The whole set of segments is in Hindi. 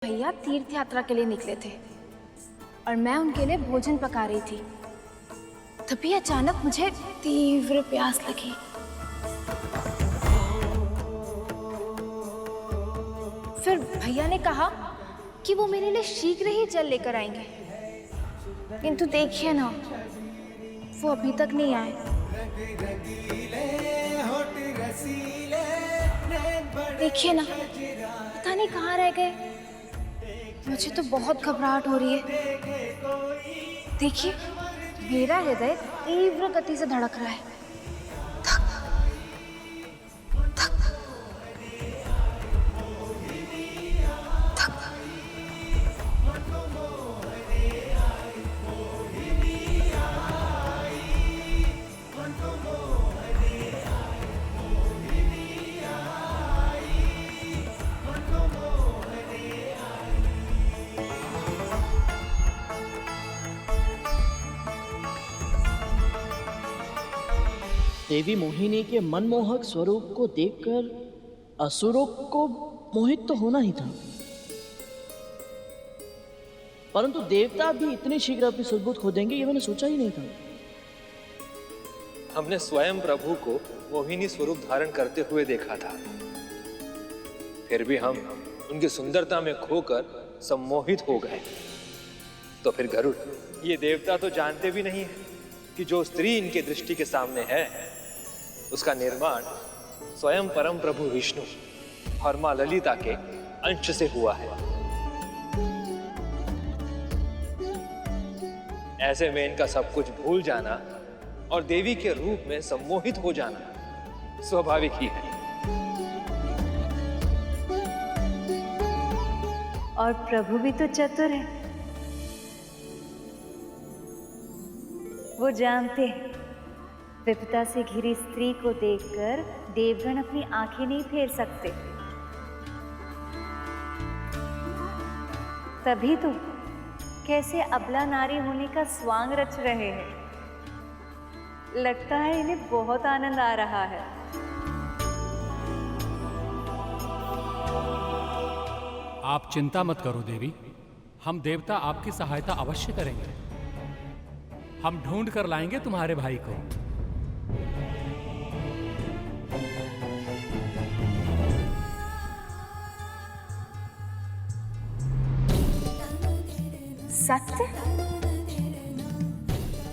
भैया तीर्थ यात्रा के लिए निकले थे और मैं उनके लिए भोजन पका रही थी। तभी अचानक मुझे तीव्र प्यास लगी। फिर भैया ने कहा कि वो मेरे लिए शीघ्र ही जल लेकर आएंगे, किंतु देखिए ना, वो अभी तक नहीं आए। देखिए ना, पता नहीं कहाँ रह गए। मुझे तो बहुत घबराहट हो रही है। देखिए, मेरा हृदय तीव्र गति से धड़क रहा है। देवी मोहिनी के मनमोहक स्वरूप को देखकर असुरों को मोहित तो होना ही था, परंतु देवता भी इतने शीघ्र अपनी सुरबुद्ध खो देंगे ये मैंने सोचा ही नहीं था। हमने स्वयं प्रभु को मोहिनी स्वरूप धारण करते हुए देखा था, फिर भी हम उनकी सुंदरता में खोकर सम्मोहित हो गए। तो फिर गरुड़, ये देवता तो जानते भी नहीं है कि जो स्त्री इनके दृष्टि के सामने है उसका निर्माण स्वयं परम प्रभु विष्णु और मां ललिता के अंश से हुआ है। ऐसे में इनका सब कुछ भूल जाना और देवी के रूप में सम्मोहित हो जाना स्वाभाविक ही है। और प्रभु भी तो चतुर है, वो जानते हैं विपदा से घिरी स्त्री को देखकर देवगण अपनी आंखें नहीं फेर सकते। तभी तो कैसे अबला नारी होने का स्वांग रच रहे हैं। लगता है इन्हें बहुत आनंद आ रहा है। आप चिंता मत करो देवी, हम देवता आपकी सहायता अवश्य करेंगे। हम ढूंढ कर लाएंगे तुम्हारे भाई को। सत्य?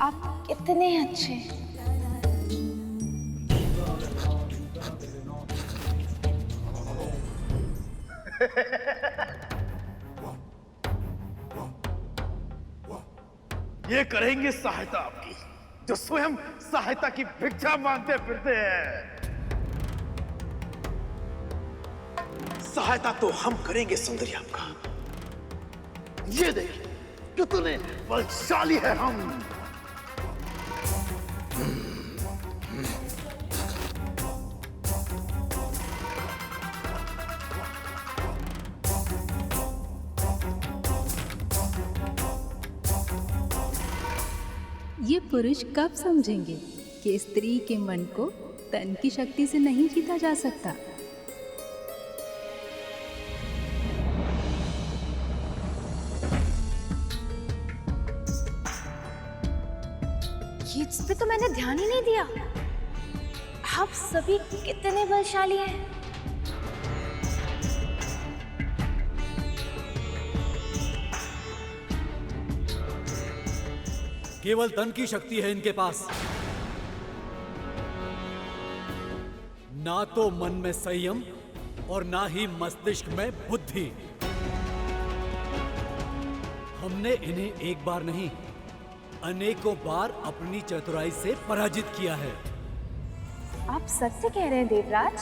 आप कितने अच्छे। ये करेंगे सहायता आपकी, जो स्वयं सहायता की भिक्षा मांगते फिरते हैं। सहायता तो हम करेंगे सुंदरी आपका। ये देखिए कितने बलशाली है हम। ये पुरुष कब समझेंगे कि स्त्री के मन को तन की शक्ति से नहीं जीता जा सकता। इस पे तो मैंने ध्यान ही नहीं दिया। आप सभी कितने बलशाली हैं। केवल तन की शक्ति है इनके पास, ना तो मन में संयम और ना ही मस्तिष्क में बुद्धि। हमने इन्हें एक बार नहीं अनेकों बार अपनी चतुराई से पराजित किया है। आप सत्य कह रहे हैं देवराज?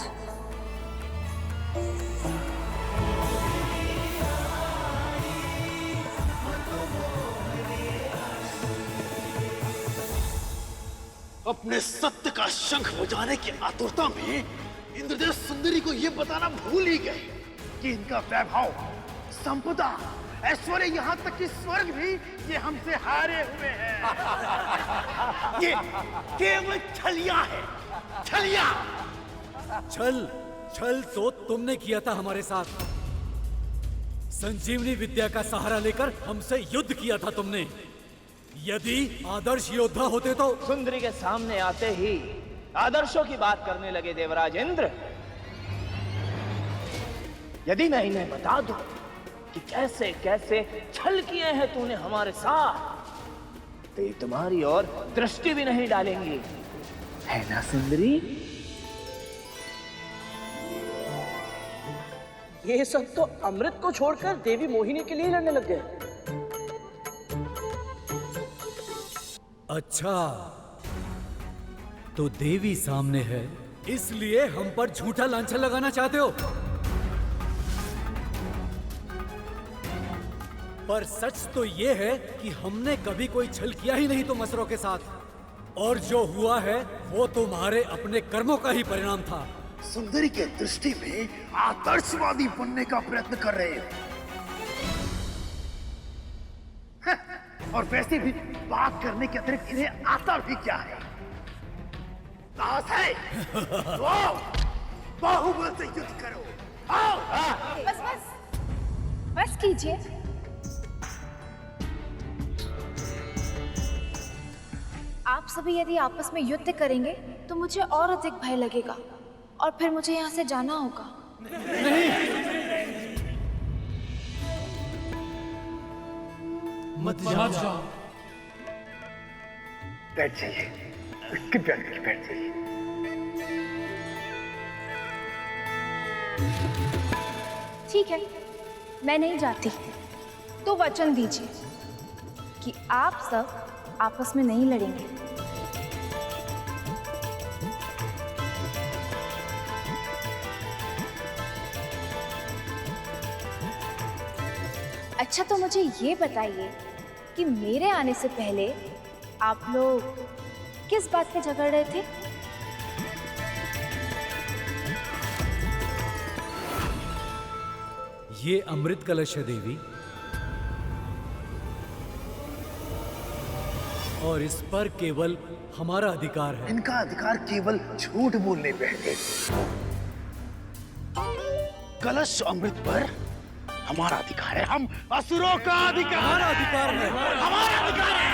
अपने सत्य का शंख बजाने की आतुरता में इंद्रदेव सुंदरी को यह बताना भूल ही गए कि इनका वैभव, संपदा, ऐश्वर्य, यहाँ तक कि स्वर्ग भी ये हमसे हारे हुए हैं। ये केवल छलिया है, छलिया। छल छल तो तुमने किया था हमारे साथ। संजीवनी विद्या का सहारा लेकर हमसे युद्ध किया था तुमने। यदि आदर्श योद्धा होते तो। सुंदरी के सामने आते ही आदर्शों की बात करने लगे देवराज इंद्र। यदि मैं इन्हें बता दूं कि कैसे कैसे छल किए हैं तूने हमारे साथ, तो ये तुम्हारी ओर दृष्टि भी नहीं डालेंगी, है ना सुंदरी? ये सब तो अमृत को छोड़कर देवी मोहिनी के लिए लड़ने लग गए। अच्छा, तो देवी सामने है, इसलिए हम पर झूठा लांछन लगाना चाहते हो। पर सच तो ये है कि हमने कभी कोई छल किया ही नहीं तुम असुरों के साथ, और जो हुआ है वो तुम्हारे अपने कर्मों का ही परिणाम था। सुंदरी के दृष्टि में आदर्शवादी बनने का प्रयत्न कर रहे हो। और वैसे भी बात करने के अतिरिक्त इन्हें आता भी क्या है? साहस है तो आओ, बाहुबल से युद्ध करो। आओ। बस बस बस कीजिए। आप सभी यदि आपस में युद्ध करेंगे तो मुझे और अधिक भय लगेगा और फिर मुझे यहाँ से जाना होगा। मत जाओ। बैठ जाइए, कृपया करके बैठ जाइए। ठीक है, मैं नहीं जाती, तो वचन दीजिए कि आप सब आपस में नहीं लड़ेंगे। अच्छा, तो मुझे ये बताइए कि मेरे आने से पहले आप लोग किस बात पे झगड़ रहे थे? ये अमृत कलश है देवी, और इस पर केवल हमारा अधिकार है। इनका अधिकार केवल झूठ बोलने पे है। कलश अमृत पर हमारा अधिकार है। हम असुरों का अधिकार, हमारा अधिकार है। हमारा अधिकार है।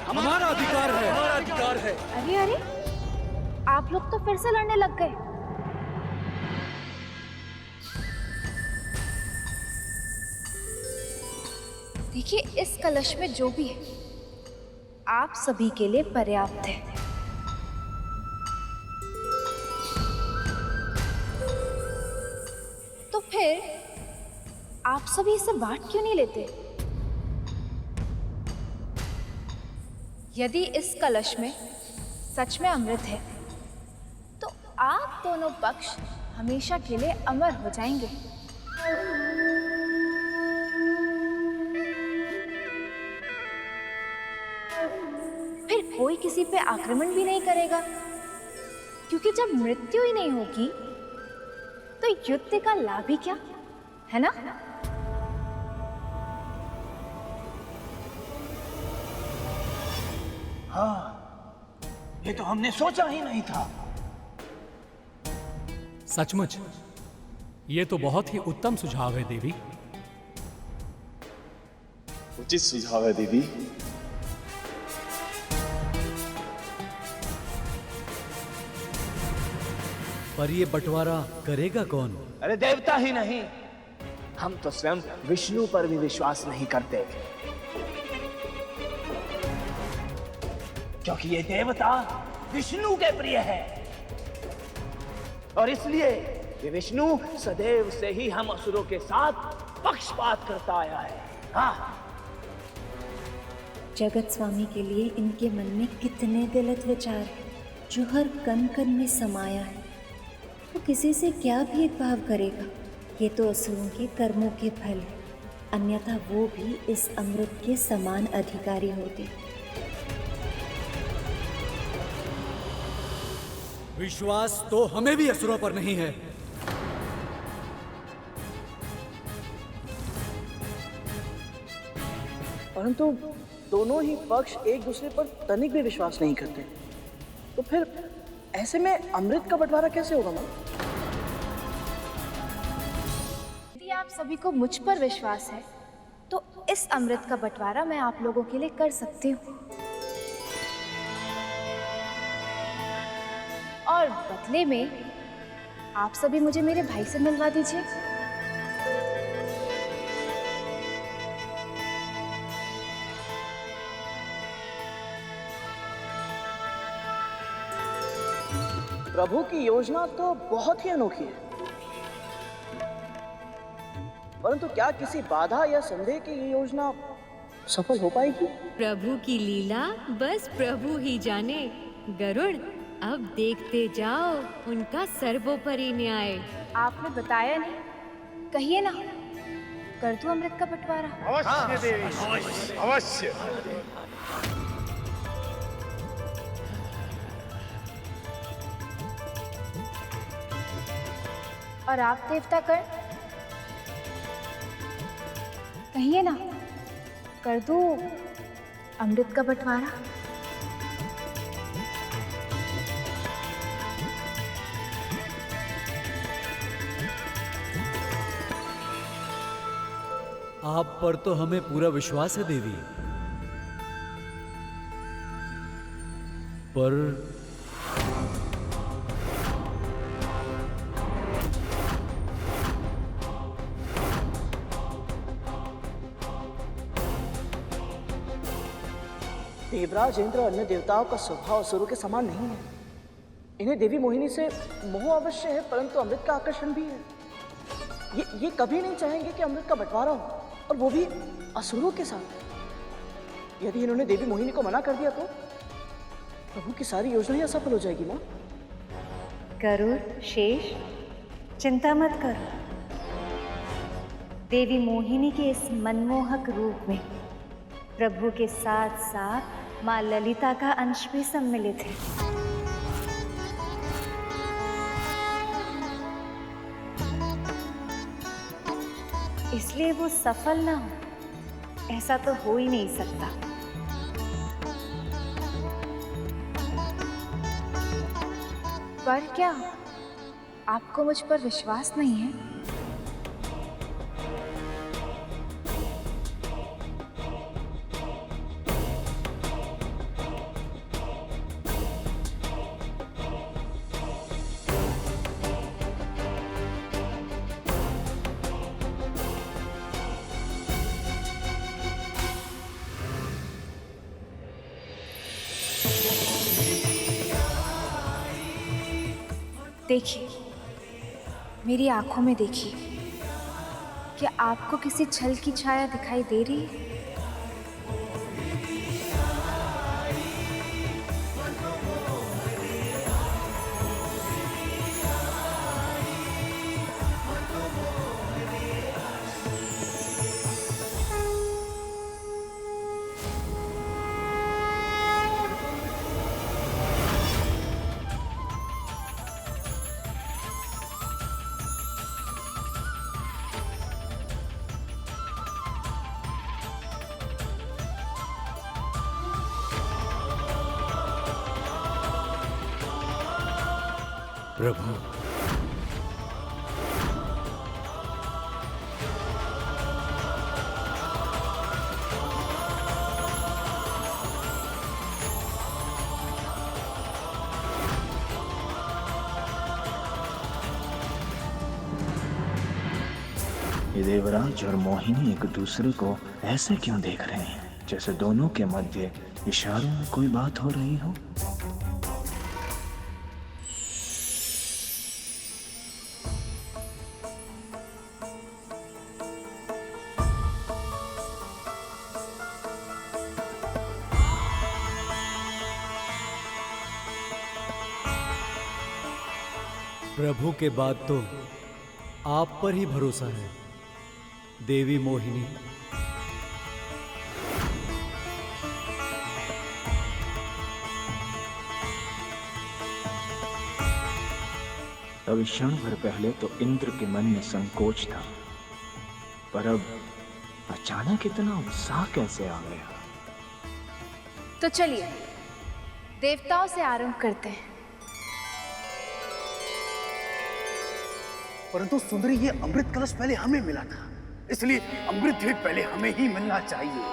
हमारा अधिकार है। हमारा अधिकार है। अरे अरे, आप लोग तो फिर से लड़ने लग गए। देखिए, इस कलश में जो भी है आप सभी के लिए पर्याप्त है। तो फिर आप सभी इसे बांट क्यों नहीं लेते? यदि इस कलश में सच में अमृत है तो आप दोनों पक्ष हमेशा के लिए अमर हो जाएंगे। फिर कोई किसी पे आक्रमण भी नहीं करेगा, क्योंकि जब मृत्यु ही नहीं होगी तो युद्ध का लाभ ही क्या, है ना? हाँ, ये तो हमने सोचा ही नहीं था। सचमुच ये तो बहुत ही उत्तम सुझाव है देवी। उचित सुझाव है दीदी। पर ये बंटवारा करेगा कौन? अरे देवता ही नहीं, हम तो स्वयं विष्णु पर भी विश्वास नहीं करते, क्योंकि ये देवता विष्णु के प्रिय है, और इसलिए ये विष्णु सदैव से ही हम असुरों के साथ पक्षपात करता आया है। हाँ, जगत स्वामी के लिए इनके मन में कितने गलत विचार हैं, जो हर कण कण में समाया है। वो किसी से क्या भेदभाव करेगा? ये तो असुरों के कर्मों के फल है, अन्यथा वो भी इस अमृत के समान अधिकारी होते। विश्वास तो हमें भी असुरों पर नहीं है। परंतु दोनों ही पक्ष एक दूसरे पर तनिक भी विश्वास नहीं करते। तो फिर ऐसे में अमृत का बंटवारा कैसे होगा माँ? यदि आप सभी को मुझ पर विश्वास है तो इस अमृत का बंटवारा मैं आप लोगों के लिए कर सकती हूँ। और बदले में आप सभी मुझे मेरे भाई से मिलवा दीजिए। प्रभु की योजना तो बहुत ही अनोखी है, परंतु क्या किसी बाधा या संदेह की ये योजना सफल हो पाएगी? प्रभु की लीला बस प्रभु ही जाने। गरुड़, अब देखते जाओ उनका सर्वोपरि न्याय। आपने बताया नहीं, कहिए ना, कर दूं अमृत का बंटवारा? अवश्य देवी, अवश्य। और आप देवता कर, कहिए ना, कर दूं अमृत का बंटवारा? आप पर तो हमें पूरा विश्वास है देवी, पर देवराज इंद्र अन्य देवताओं का स्वभाव असुरों के समान नहीं है। इन्हें देवी मोहिनी से मोह अवश्य है, परंतु अमृत का आकर्षण भी है। ये कभी नहीं चाहेंगे कि अमृत का बंटवारा हो, और वो भी असुरों के साथ। यदि इन्होंने देवी मोहिनी को मना कर दिया तो प्रभु की सारी योजना ही असफल हो जाएगी माँ। गरुड़, शेष, चिंता मत करो। देवी मोहिनी के इस मनमोहक रूप में प्रभु के साथ साथ माँ ललिता का अंश भी सम्मिलित है। इसलिए वो सफल ना हो, ऐसा तो हो ही नहीं सकता। पर क्या आपको मुझ पर विश्वास नहीं है? देखिए, मेरी आंखों में देखिए, क्या आपको किसी छल की छाया दिखाई दे रही है? प्रभु, ये देवराज और मोहिनी एक दूसरे को ऐसे क्यों देख रहे हैं, जैसे दोनों के मध्य इशारों में कोई बात हो रही हो? प्रभु के बाद तो आप पर ही भरोसा है देवी मोहिनी। अभी क्षण भर पहले तो इंद्र के मन में संकोच था, पर अब अचानक इतना उत्साह कैसे आ गया? तो चलिए देवताओं से आरंभ करते हैं। परंतु सुंदरी, ये अमृत कलश पहले हमें मिला था, इसलिए अमृत भी पहले हमें ही मिलना चाहिए।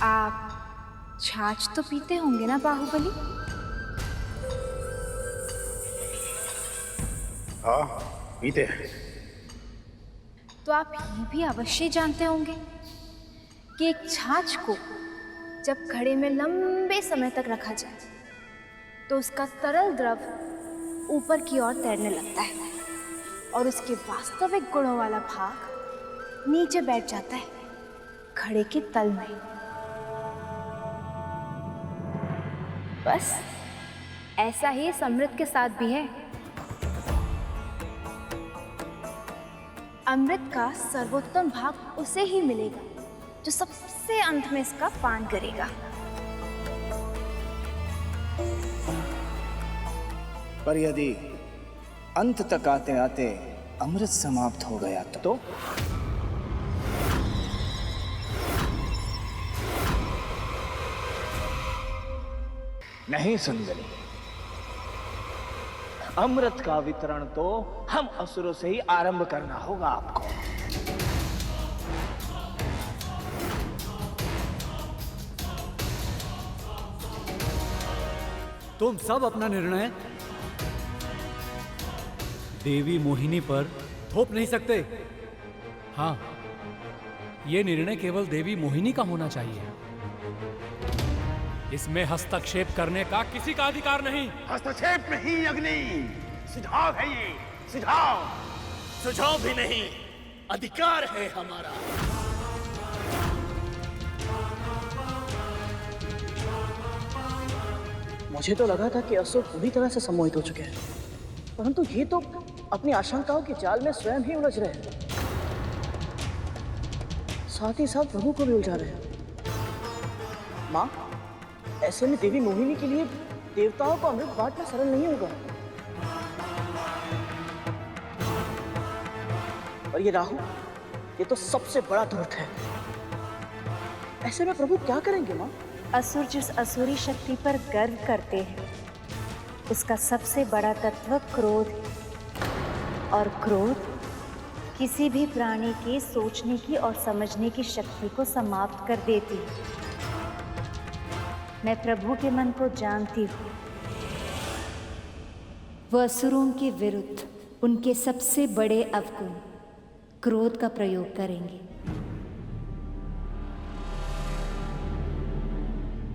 आप छाछ तो पीते होंगे ना बाहुबली? हाँ, पीते हैं। तो आप ये भी अवश्य जानते होंगे कि एक छाछ को जब घड़े में लंबे समय तक रखा जाए तो उसका तरल द्रव ऊपर की ओर तैरने लगता है और उसके वास्तविक गुणों वाला भाग नीचे बैठ जाता है घड़े के तल में। बस ऐसा ही इस अमृत के साथ भी है। अमृत का सर्वोत्तम भाग उसे ही मिलेगा जो सबसे अंत में इसका पान करेगा। पर यदि अंत तक आते आते अमृत समाप्त हो गया तो? नहीं सुंदरी, अमृत का वितरण तो हम असुरों से ही आरंभ करना होगा आपको। तुम सब अपना निर्णय देवी मोहिनी पर थोप नहीं सकते। हाँ, ये निर्णय केवल देवी मोहिनी का होना चाहिए। इसमें हस्तक्षेप करने का किसी का अधिकार नहीं। हस्तक्षेप नहीं अग्नि, सुझाव है ये, सुझाव। सुझाव भी नहीं, अधिकार है हमारा। मुझे तो लगा था कि असुर पूरी तरह से सम्मोहित हो चुके हैं, परंतु ये तो अपनी आशंकाओं के जाल में स्वयं ही उलझ रहे हैं, साथ ही साथ प्रभु को भी उलझा रहे हैं। माँ, ऐसे में देवी मोहिनी के लिए देवताओं को अमृत बांटना सरल नहीं होगा। और ये राहु, ये तो सबसे बड़ा धूर्त है। ऐसे में प्रभु क्या करेंगे माँ? असुर जिस असुरी शक्ति पर गर्व करते हैं उसका सबसे बड़ा तत्व क्रोध है। और क्रोध किसी भी प्राणी के सोचने की और समझने की शक्ति को समाप्त कर देती है। मैं प्रभु के मन को जानती हूँ। वह असुरों के विरुद्ध उनके सबसे बड़े अवगुण क्रोध का प्रयोग करेंगे।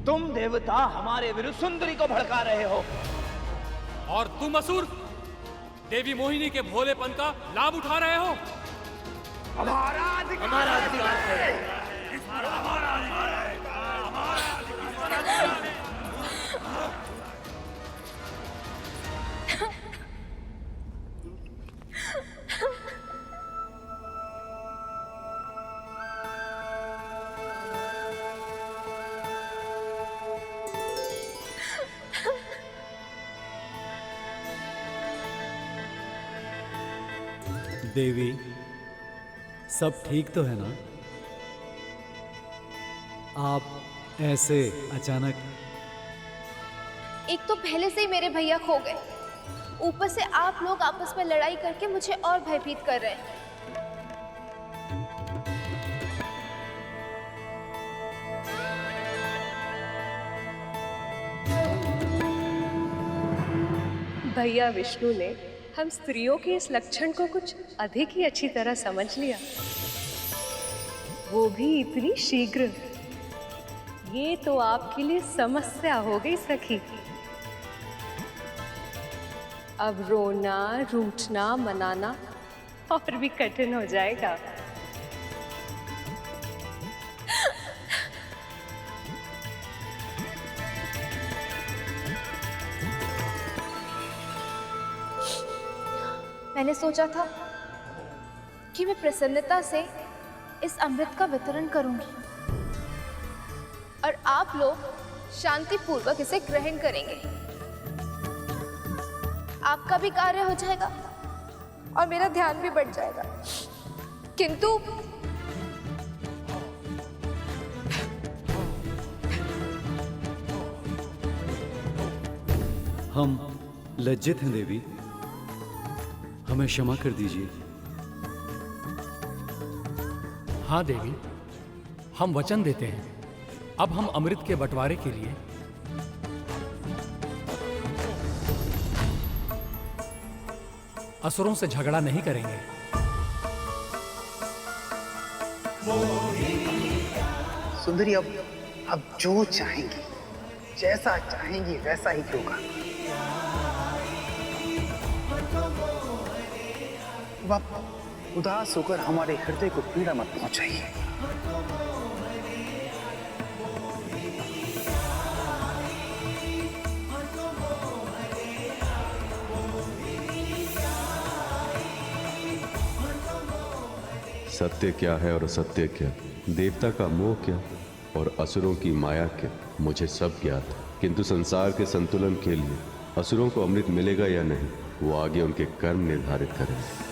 तुम देवता हमारे विरुद्ध सुंदरी को भड़का रहे हो, और तुम असुर देवी मोहिनी के भोलेपन का लाभ उठा रहे हो। हमारा अधिकार है। देवी, सब ठीक तो है ना? आप ऐसे अचानक? एक तो पहले से ही मेरे भैया खो गए, ऊपर से आप लोग आपस में लड़ाई करके मुझे और भयभीत कर रहे हैं। भैया विष्णु ने हम स्त्रियों के इस लक्षण को कुछ अधिक ही अच्छी तरह समझ लिया, वो भी इतनी शीघ्र। ये तो आपके लिए समस्या हो गई सखी। अब रोना, रूठना, मनाना और भी कठिन हो जाएगा। मैंने सोचा था कि मैं प्रसन्नता से इस अमृत का वितरण करूंगी और आप लोग शांति पूर्वक इसे ग्रहण करेंगे। आपका भी कार्य हो जाएगा और मेरा ध्यान भी बढ़ जाएगा। किंतु हम लज्जित हैं देवी, हमें क्षमा कर दीजिए। हाँ देवी, हम वचन देते हैं, अब हम अमृत के बंटवारे के लिए असुरों से झगड़ा नहीं करेंगे। सुंदरी अब जो चाहेंगी, जैसा चाहेंगी वैसा ही होगा। अब आप उदास होकर हमारे हृदय को पीड़ा मत पहुंचाइए। सत्य क्या है और असत्य क्या, देवता का मोह क्या और असुरों की माया क्या, मुझे सब ज्ञात है। किंतु संसार के संतुलन के लिए असुरों को अमृत मिलेगा या नहीं, वो आगे उनके कर्म निर्धारित करेंगे।